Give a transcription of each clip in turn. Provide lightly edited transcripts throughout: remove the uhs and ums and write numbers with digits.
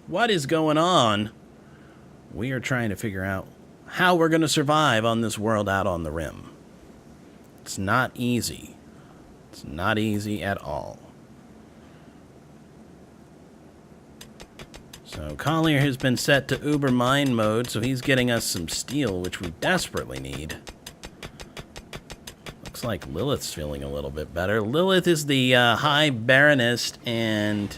What is going on? We are trying to figure out how we're going to survive on this world out on the rim. It's not easy. It's not easy at all. So Collier has been set to Uber mine mode, so he's getting us some steel, which we desperately need. Looks like Lilith's feeling a little bit better. Lilith is the High Baroness and...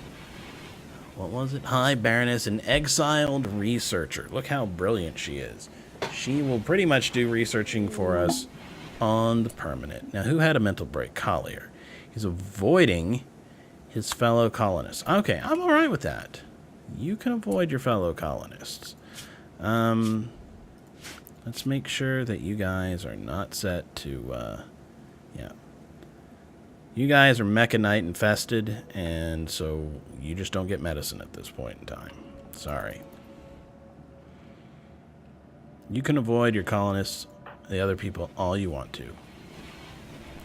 what was it? High Baroness and exiled researcher. Look how brilliant she is. She will pretty much do researching for us on the permanent. Now, who had a mental break? Collier. He's avoiding his fellow colonists. Okay, I'm all right with that. You can avoid your fellow colonists. Let's make sure that you guys are not set to, yeah. You guys are mechanite infested, and so you just don't get medicine at this point in time. Sorry. You can avoid your colonists, the other people, all you want to.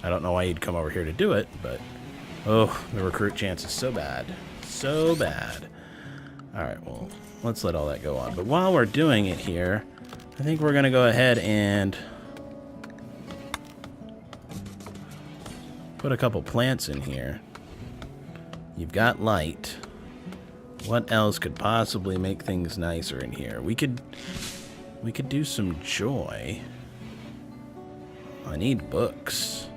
I don't know why you'd come over here to do it, but... oh, the recruit chance is so bad. So bad. Alright, well, let's let all that go on. But while we're doing it here, I think we're going to go ahead and put a couple plants in here. You've got light. What else could possibly make things nicer in here? We could do some joy. I need books.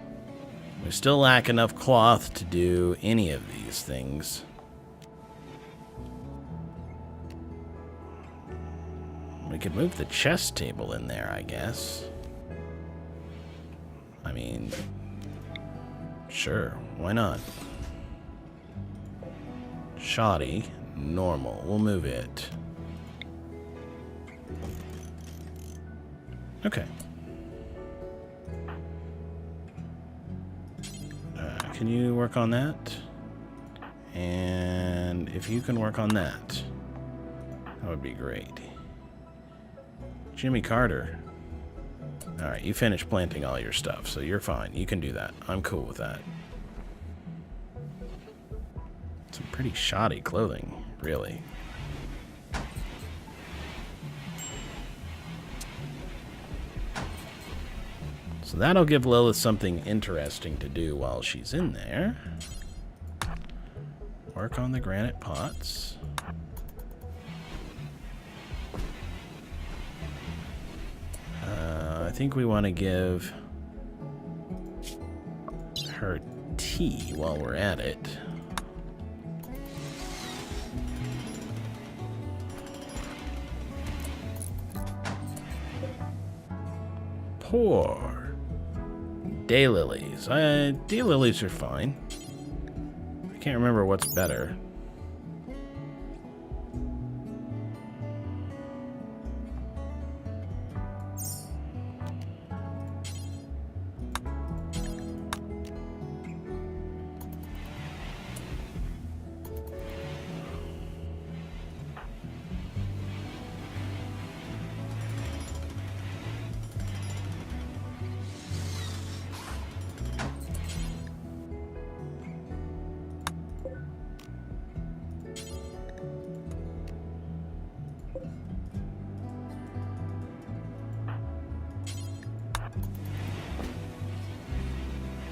We still lack enough cloth to do any of these things. We could move the chess table in there, I guess. I mean, sure, why not? Shoddy, normal, we'll move it. Okay. Can you work on that? And if you can work on that, that would be great. Jimmy Carter. Alright, you finished planting all your stuff, so you're fine. You can do that. I'm cool with that. Some pretty shoddy clothing, really. So that'll give Lilith something interesting to do while she's in there. Work on the granite pots. I think we want to give her tea while we're at it. Poor daylilies. Daylilies are fine. I can't remember what's better.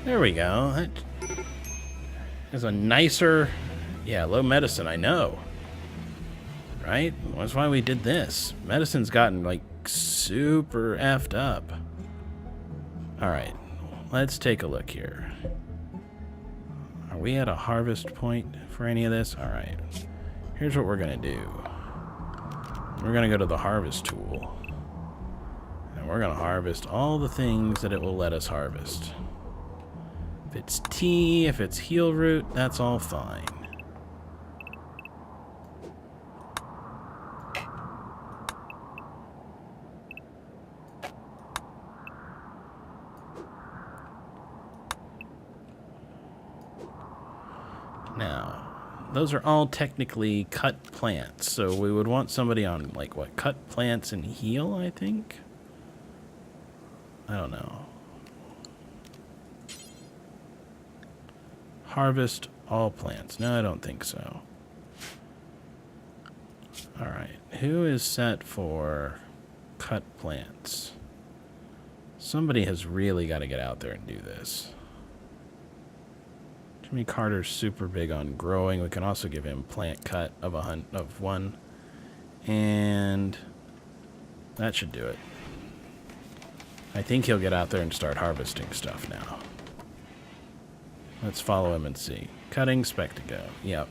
There we go. That is a nicer... yeah, low medicine, I know. Right? That's why we did this. Medicine's gotten, like, super effed up. Alright, let's take a look here. Are we at a harvest point for any of this? Alright. Here's what we're gonna do. We're gonna go to the harvest tool. And we're gonna harvest all the things that it will let us harvest. If it's tea, if it's heel root, that's all fine. Now, those are all technically cut plants, so we would want somebody on, like, what, cut plants and heal, I think? I don't know. Harvest all plants. No, I don't think so. Alright, who is set for cut plants? Somebody has really got to get out there and do this. Jimmy Carter's super big on growing. We can also give him plant cut of one. And that should do it. I think he'll get out there and start harvesting stuff now. Let's follow him and see. Cutting, spec to go. Yep.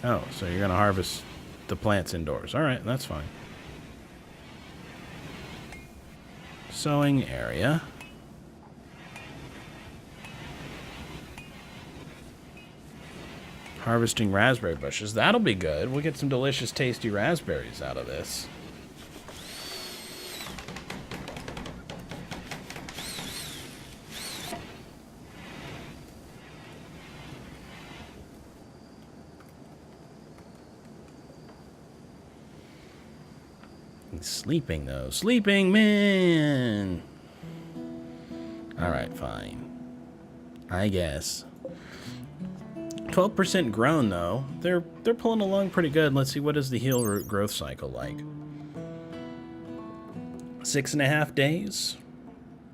Oh, so you're going to harvest the plants indoors. All right, that's fine. Sowing area. Harvesting raspberry bushes. That'll be good. We'll get some delicious, tasty raspberries out of this. He's sleeping, though. Sleeping man! Alright, fine. I guess. 12% grown, though. They're pulling along pretty good. Let's see, what is the heel root growth cycle like? 6.5 days?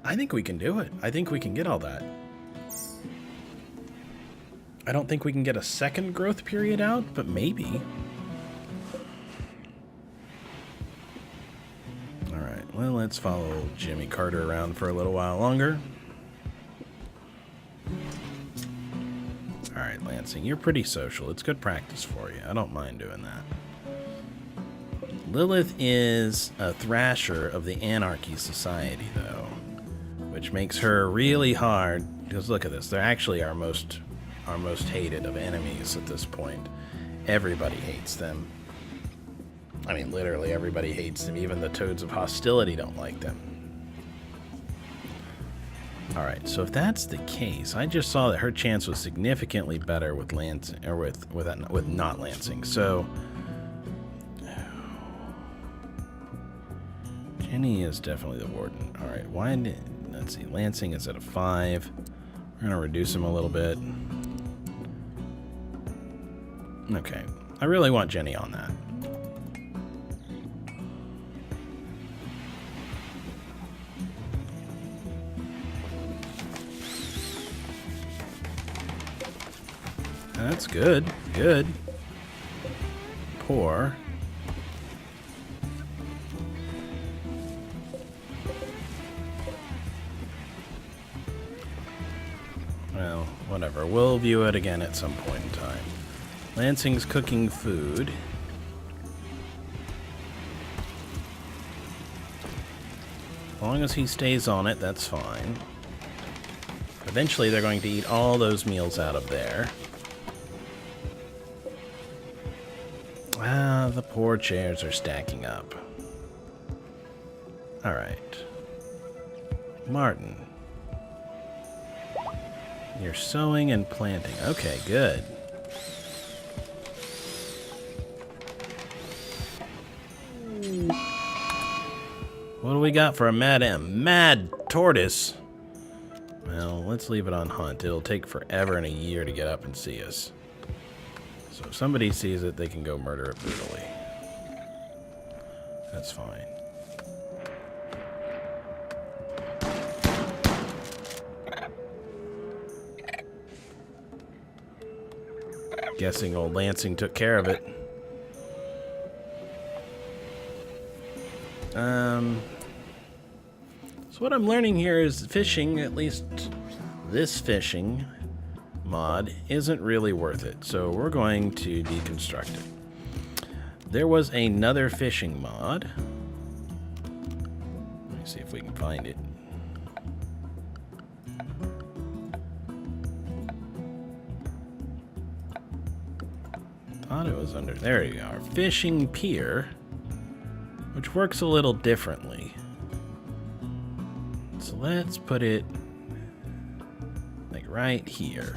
I think we can do it. I think we can get all that. I don't think we can get a second growth period out, but maybe. Alright, well, let's follow Jimmy Carter around for a little while longer. Alright, Lansing, you're pretty social. It's good practice for you. I don't mind doing that. Lilith is a thrasher of the Anarchy Society, though, which makes her really hard. Because look at this. They're actually our most hated of enemies at this point. Everybody hates them. I mean, literally everybody hates them. Even the Toads of Hostility don't like them. Alright, so if that's the case, I just saw that her chance was significantly better with Lansing, or with not Lansing. So Jenny is definitely the warden. Alright, let's see, Lansing is at a 5. We're gonna reduce him a little bit. Okay, I really want Jenny on that. That's good. Good. Poor. Well, whatever. We'll view it again at some point in time. Lansing's cooking food. As long as he stays on it, that's fine. Eventually, they're going to eat all those meals out of there. Ah, the poor chairs are stacking up. Alright. Martin. You're sowing and planting. Okay, good. What do we got for a mad tortoise? Well, let's leave it on hunt. It'll take forever and a year to get up and see us. So if somebody sees it, they can go murder it brutally. That's fine. Guessing old Lansing took care of it. So what I'm learning here is fishing, at least this fishing mod, isn't really worth it. So we're going to deconstruct it. There was another fishing mod. Let me see if we can find it. Thought it was under, there you are. Fishing pier, which works a little differently. So let's put it like right here.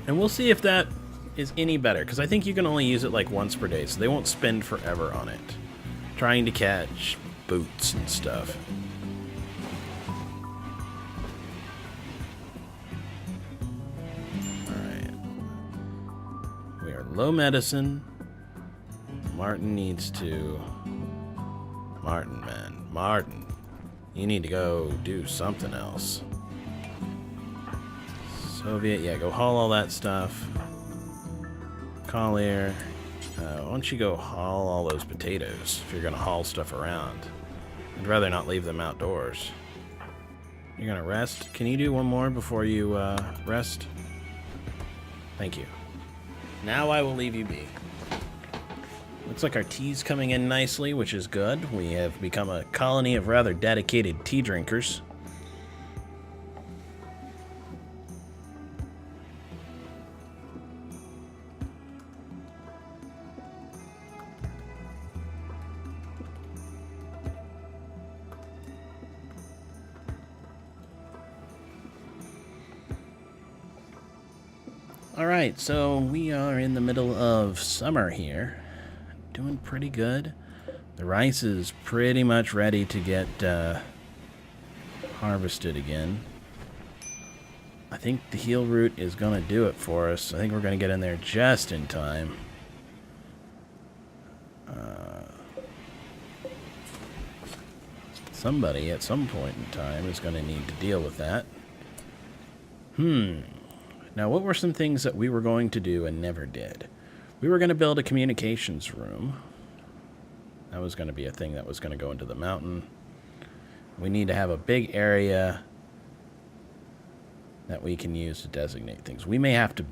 And we'll see if that is any better, because I think you can only use it like once per day, so they won't spend forever on it trying to catch boots and stuff. Alright. We're low medicine. Martin needs to... Martin, man. Martin. You need to go do something else. Soviet, yeah, go haul all that stuff. Collier. Why don't you go haul all those potatoes if you're going to haul stuff around? I'd rather not leave them outdoors. You're going to rest? Can you do one more before you rest? Thank you. Now I will leave you be. Looks like our tea's coming in nicely, which is good. We have become a colony of rather dedicated tea drinkers. Alright, so we are in the middle of summer here. Doing pretty good. The rice is pretty much ready to get harvested again. I think the heel root is going to do it for us. I think we're going to get in there just in time. Somebody at some point in time is going to need to deal with that. Now, what were some things that we were going to do and never did? We were going to build a communications room. That was going to be a thing that was going to go into the mountain. We need to have a big area that we can use to designate things. We may have to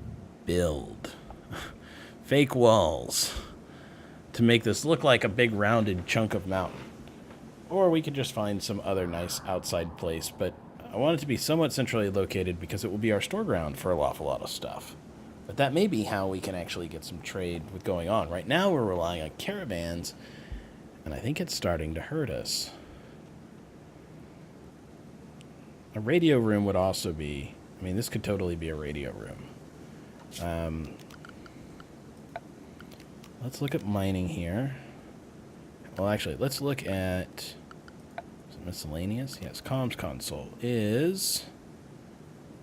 build fake walls to make this look like a big rounded chunk of mountain. Or we could just find some other nice outside place, but I want it to be somewhat centrally located because it will be our store ground for an awful lot of stuff. But that may be how we can actually get some trade with going on. Right now we're relying on caravans, and I think it's starting to hurt us. A radio room would also be... I mean, this could totally be a radio room. Let's look at mining here. Well, actually, let's look at... miscellaneous? Yes, comms console is...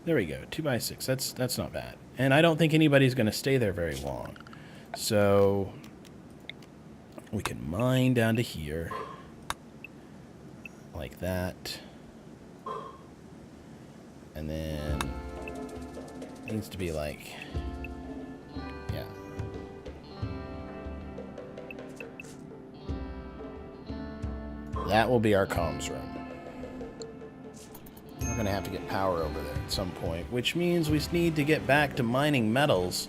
There we go, 2x6. That's not bad. And I don't think anybody's going to stay there very long. So we can mine down to here. Like that. And then it needs to be like... Yeah. That will be our comms room. We're going to have to get power over there at some point, which means we need to get back to mining metals.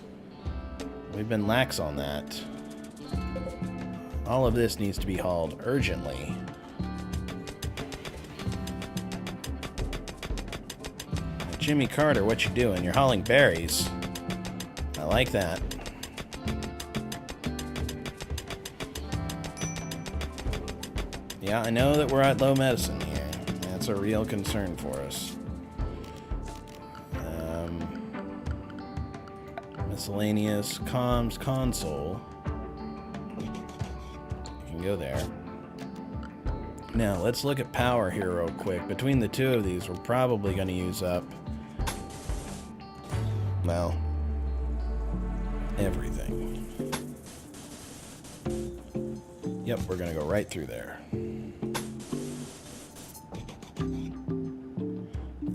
We've been lax on that. All of this needs to be hauled urgently. Jimmy Carter, what you doing? You're hauling berries. I like that. Yeah, I know that we're at low medicine here. That's a real concern for us. Miscellaneous comms console. You can go there. Now, let's look at power here real quick. Between the two of these, we're probably going to use up, well, everything. Yep, we're going to go right through there.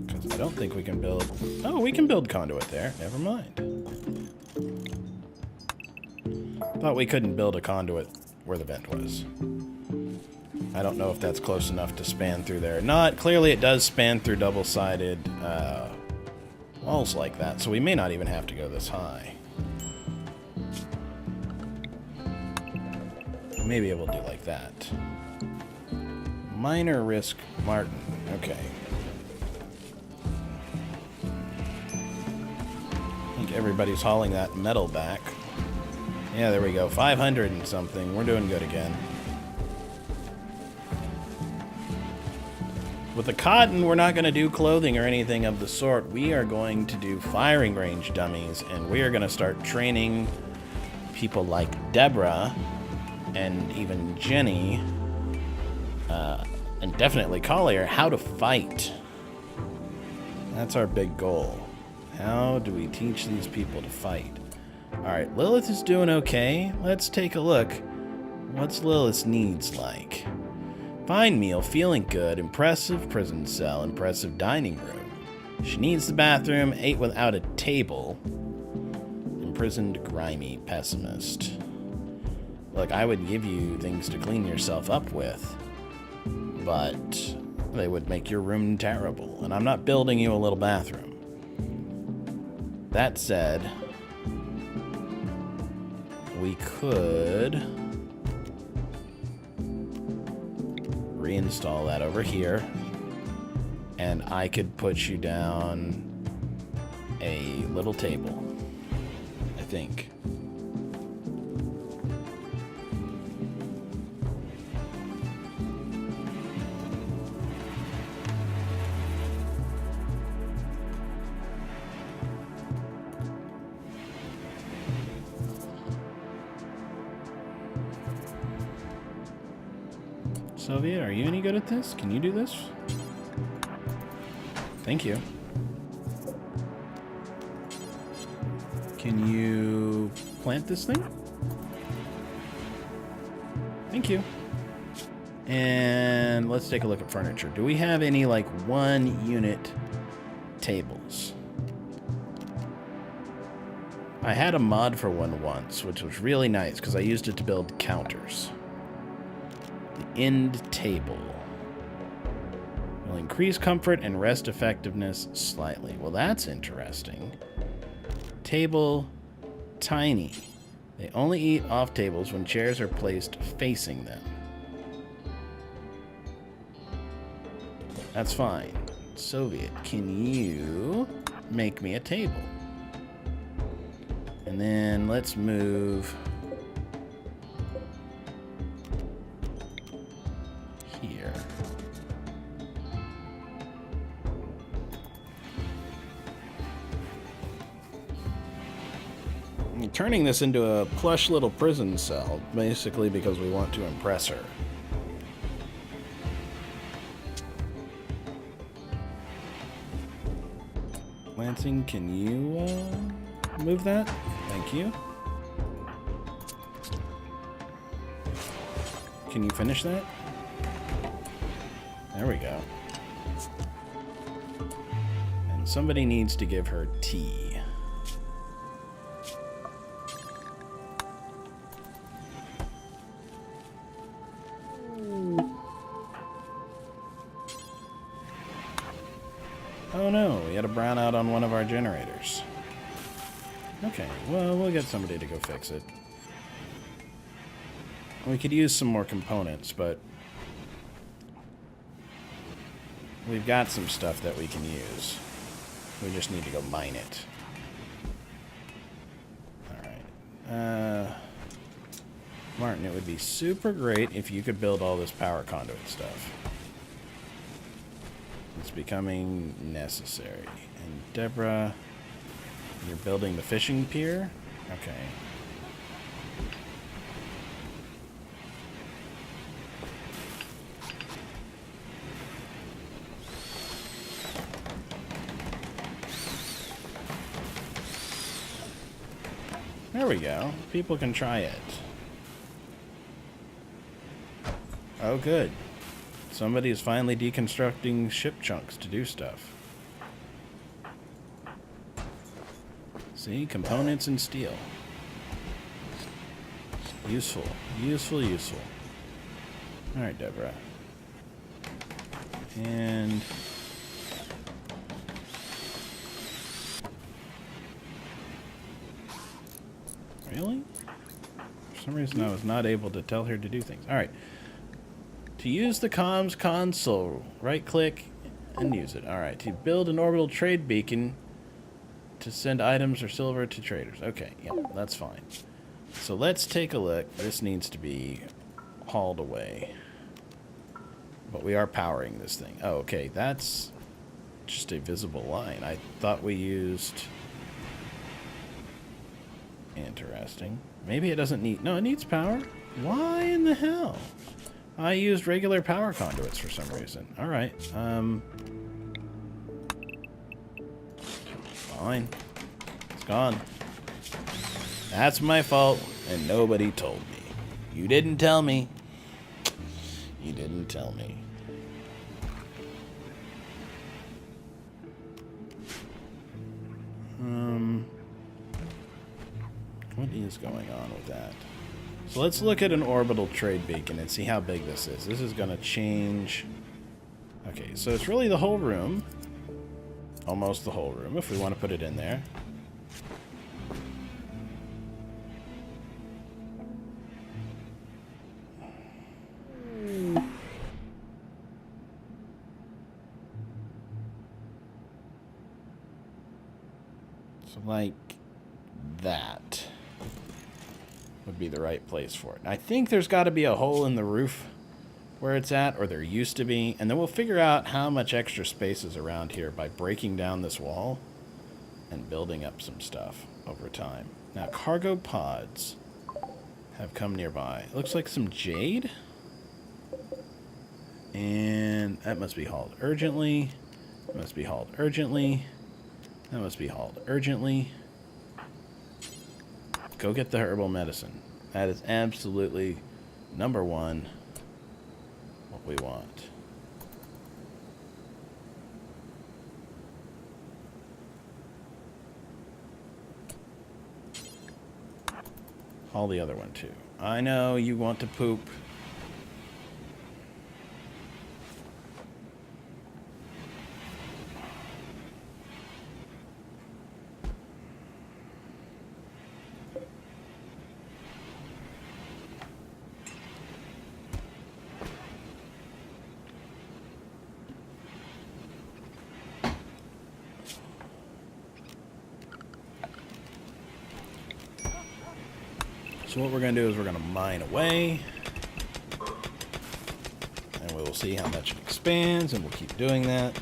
Because I don't think we can build... Oh, we can build conduit there. Never mind. Thought we couldn't build a conduit where the vent was. I don't know if that's close enough to span through there. Not clearly it does span through double-sided walls like that, so we may not even have to go this high. We may be able to do like that. Minor risk Martin. Okay. I think everybody's hauling that metal back. Yeah, there we go. 500 and something. We're doing good again. With the cotton, we're not going to do clothing or anything of the sort. We are going to do firing range dummies, and we are going to start training people like Deborah and even Jenny, and definitely Collier, how to fight. That's our big goal. How do we teach these people to fight? Alright, Lilith is doing okay. Let's take a look. What's Lilith's needs like? Fine meal, feeling good, impressive prison cell, impressive dining room. She needs the bathroom, ate without a table. Imprisoned, grimy, pessimist. Look, I would give you things to clean yourself up with, but they would make your room terrible, and I'm not building you a little bathroom. That said, we could reinstall that over here, and I could put you down a little table, I think. Soviet, are you any good at this? Can you do this? Thank you. Can you plant this thing? Thank you. And let's take a look at furniture. Do we have any, like, 1-unit tables? I had a mod for one once, which was really nice because I used it to build counters. The end table will increase comfort and rest effectiveness slightly. Well, that's interesting. Table, tiny. They only eat off tables when chairs are placed facing them. That's fine. Soviet, can you make me a table? And then let's move here. I'm turning this into a plush little prison cell, basically because we want to impress her. Lansing, can you move that? Thank you. Can you finish that? There we go. And somebody needs to give her tea. Oh no, we had a brownout on one of our generators. Okay, well, we'll get somebody to go fix it. We could use some more components, but we've got some stuff that we can use. We just need to go mine it. Alright. Martin, it would be super great if you could build all this power conduit stuff. It's becoming necessary. And Deborah, you're building the fishing pier? Okay. There we go. People can try it. Oh, good. Somebody is finally deconstructing ship chunks to do stuff. See? Components and steel. Useful. Useful, useful. Alright, Deborah. And... really? For some reason I was not able to tell her to do things. Alright. To use the comms console, right-click and use it. Alright, to build an orbital trade beacon to send items or silver to traders. Okay, yeah, that's fine. So let's take a look. This needs to be hauled away. But we are powering this thing. Oh, okay, that's just a visible line. I thought we used... interesting. Maybe it doesn't need... no, it needs power. Why in the hell? I used regular power conduits for some reason. Alright, fine. It's gone. That's my fault, and nobody told me. You didn't tell me. You didn't tell me. What is going on with that? So let's look at an orbital trade beacon and see how big this is. This is going to change. Okay, so it's really the whole room. Almost the whole room, if we want to put it in there. So like that would be the right place for it. I think there's got to be a hole in the roof where it's at, or there used to be, and then we'll figure out how much extra space is around here by breaking down this wall and building up some stuff over time. Now, cargo pods have come nearby. It looks like some jade, and that must be hauled urgently. That must be hauled urgently. That must be hauled urgently. Go get the herbal medicine. That is absolutely number one what we want. Haul the other one too. I know you want to poop. So what we're going to do is we're going to mine away, and we will see how much it expands, and we'll keep doing that.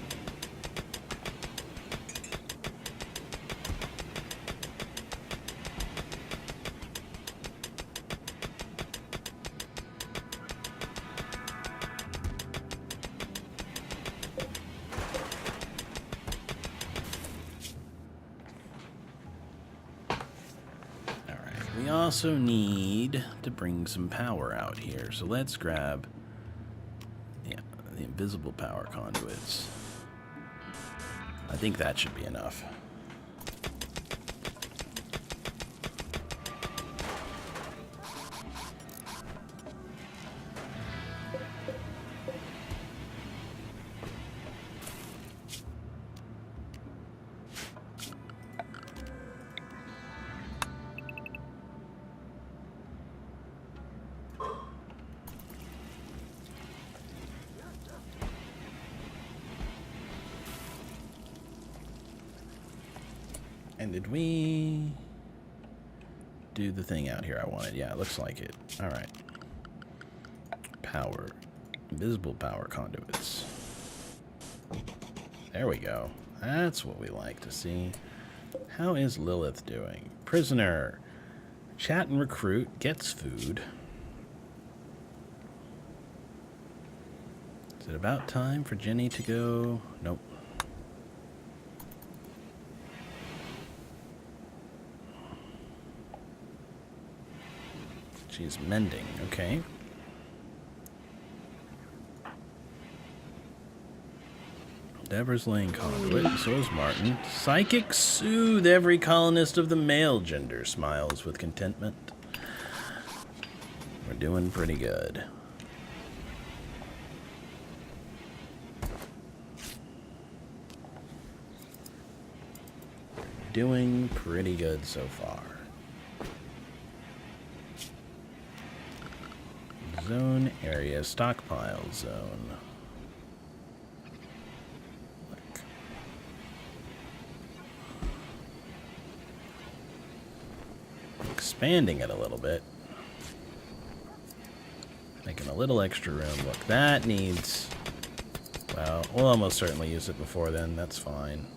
We also need to bring some power out here, so let's grab the invisible power conduits. I think that should be enough. And did we do the thing out here I wanted? Yeah, it looks like it. All right. Power. Invisible power conduits. There we go. That's what we like to see. How is Lilith doing? Prisoner. Chat and recruit. Gets food. Is it about time for Jenny to go? Nope. She's mending, okay. Deborah's laying conduit, so is Martin. Psychic soothe every colonist of the male gender, smiles with contentment. We're doing pretty good. Doing pretty good so far. Zone area, stockpile zone. Look. Expanding it a little bit. Making a little extra room. Look, that needs... Well, we'll almost certainly use it before then. That's fine.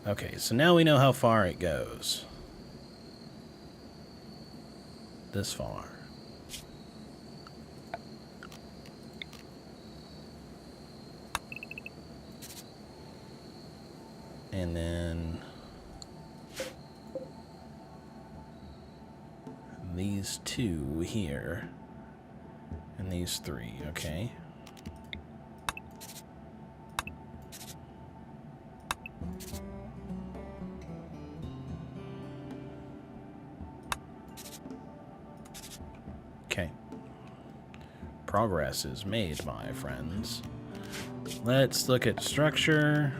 Okay, so now we know how far it goes. This far. And then these 2 here. And these 3, okay. Okay. Progress is made, my friends. Let's look at structure.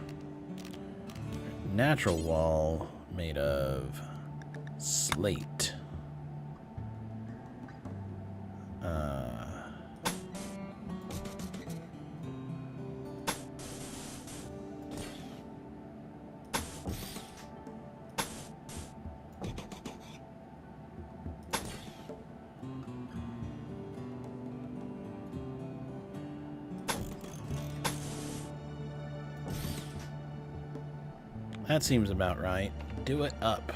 Natural wall made of slate. That seems about right. Do it up.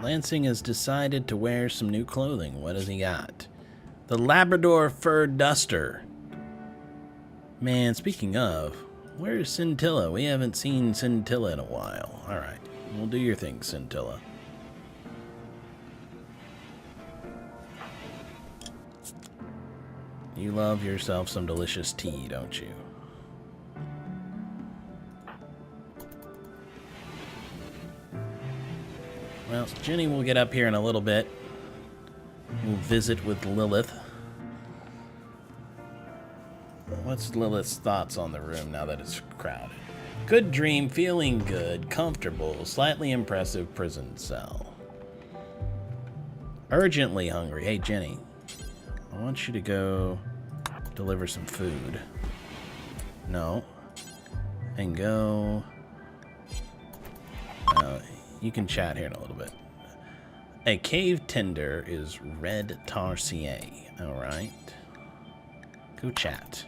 Lansing has decided to wear some new clothing. What has he got? The Labrador fur duster. Man, speaking of, where's Scintilla? We haven't seen Scintilla in a while. All right. We'll do your thing, Scintilla. You love yourself some delicious tea, don't you? Well, Jenny will get up here in a little bit. We'll visit with Lilith. What's Lilith's thoughts on the room now that it's crowded? Good dream, feeling good, comfortable, slightly impressive prison cell. Urgently hungry. Hey, Jenny, I want you to go deliver some food. No. And go... you can chat here in a little bit. A cave tender is red tarsier. Alright. Go chat.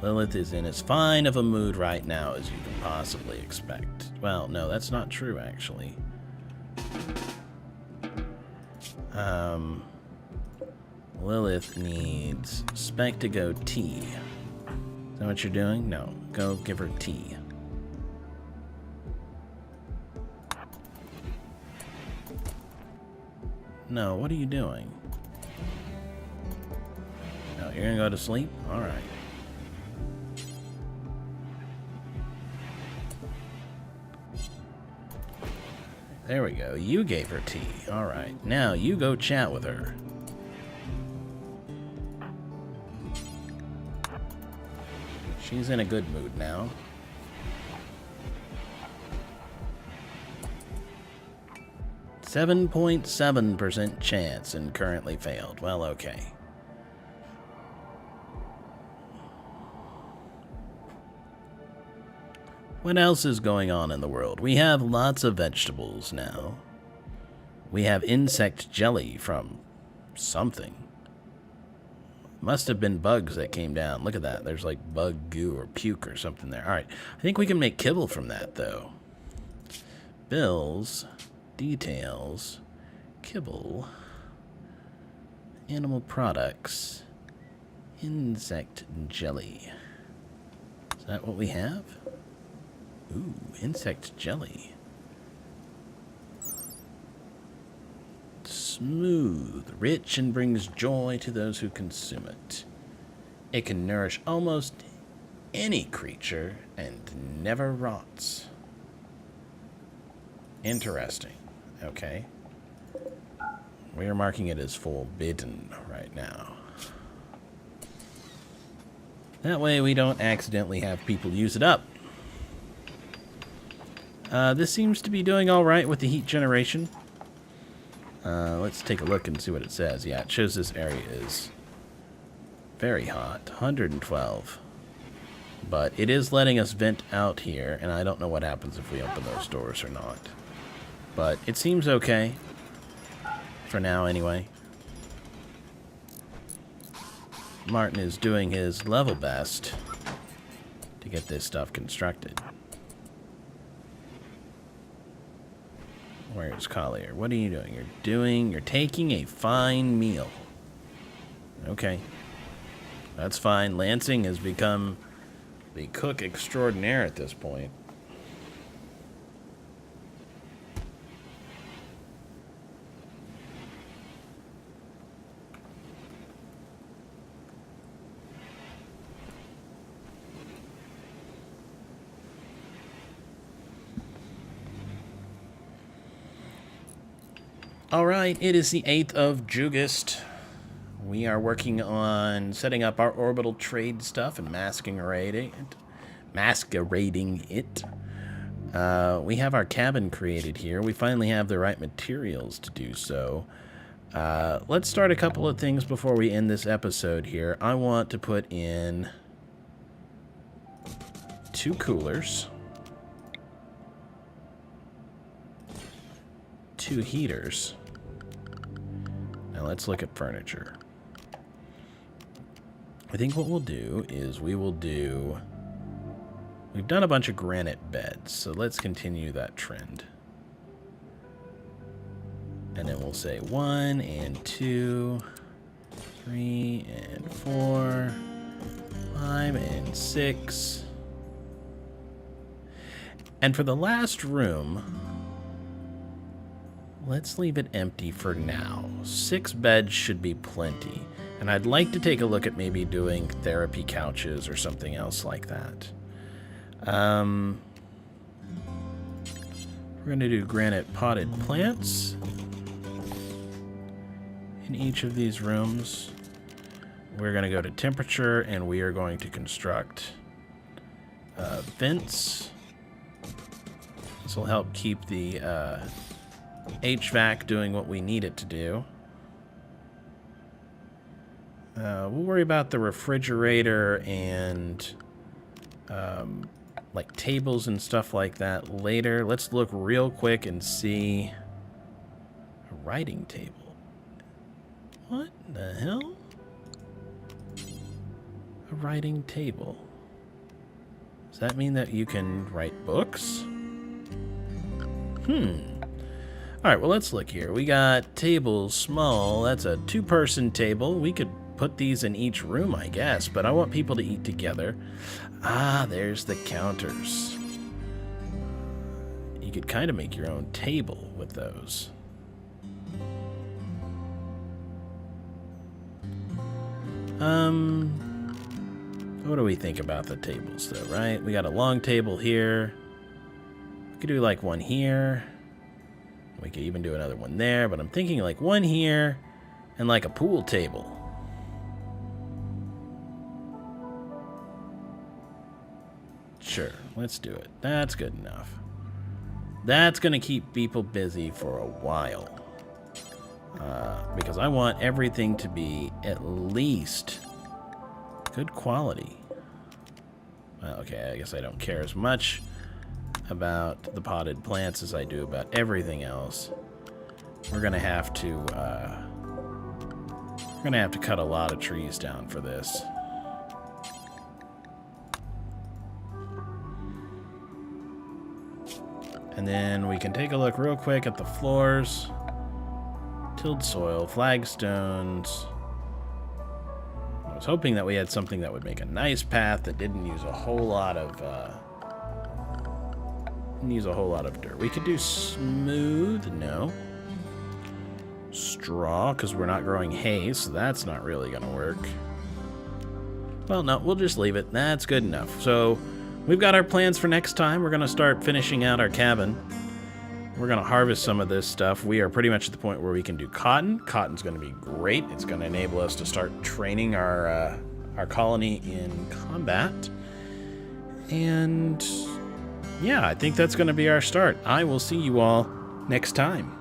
Lilith is in as fine of a mood right now as you can possibly expect. Well, no, that's not true, actually. Lilith needs Spectago tea. Is that what you're doing? No. Go give her tea. No, what are you doing? No, you're gonna go to sleep? Alright. There we go. You gave her tea. Alright. Now you go chat with her. She's in a good mood now. .7% chance and currently failed. Well, okay. What else is going on in the world? We have lots of vegetables now. We have insect jelly from something. Must have been bugs that came down. Look at that. There's like bug goo or puke or something there. All right. I think we can make kibble from that, though. Bills, details, kibble, animal products, insect jelly. Is that what we have? Ooh, insect jelly. Smooth, rich, and brings joy to those who consume it. It can nourish almost any creature and never rots. Interesting. Okay. We are marking it as forbidden right now. That way we don't accidentally have people use it up. This seems to be doing all right with the heat generation. Let's take a look and see what it says. Yeah, it shows this area is very hot, 112. But it is letting us vent out here, and I don't know what happens if we open those doors or not. But it seems okay. For now, anyway. Martin is doing his level best to get this stuff constructed. Where's Collier? What are you doing? You're taking a fine meal. Okay. That's fine. Lansing has become the cook extraordinaire at this point. All right, it is the 8th of Jugust. We are working on setting up our orbital trade stuff and masquerading it. We have our cabin created here. We finally have the right materials to do so. Let's start a couple of things before we end this episode here. I want to put in 2 coolers, 2 heaters. Now let's look at furniture. I think what we'll do is we've done a bunch of granite beds, so let's continue that trend. And then we'll say 1 and 2, 3 and 4, 5 and 6. And for the last room, let's leave it empty for now. 6 beds should be plenty. And I'd like to take a look at maybe doing therapy couches or something else like that. We're going to do granite potted plants in each of these rooms. We're going to go to temperature, and we are going to construct vents. This will help keep the HVAC doing what we need it to do. We'll worry about the refrigerator and like tables and stuff like that later. Let's look real quick and see a writing table. What the hell? A writing table. Does that mean that you can write books? Alright, well, let's look here. We got tables small. That's a 2-person table. We could put these in each room, I guess, but I want people to eat together. Ah, there's the counters. You could kind of make your own table with those. What do we think about the tables, though, right? We got a long table here. We could do, like, one here. We could even do another one there, but I'm thinking, like, one here and, like, a pool table. Sure, let's do it. That's good enough. That's going to keep people busy for a while. Because I want everything to be at least good quality. Well, okay, I guess I don't care as much about the potted plants as I do about everything else. We're going to have to cut a lot of trees down for this. And then we can take a look real quick at the floors. Tilled soil, flagstones. I was hoping that we had something that would make a nice path that didn't use a whole lot of dirt. We could do smooth, no. Straw, because we're not growing hay, so that's not really going to work. Well, no, we'll just leave it. That's good enough. So we've got our plans for next time. We're going to start finishing out our cabin. We're going to harvest some of this stuff. We are pretty much at the point where we can do cotton. Cotton's going to be great. It's going to enable us to start training our colony in combat. And yeah, I think that's going to be our start. I will see you all next time.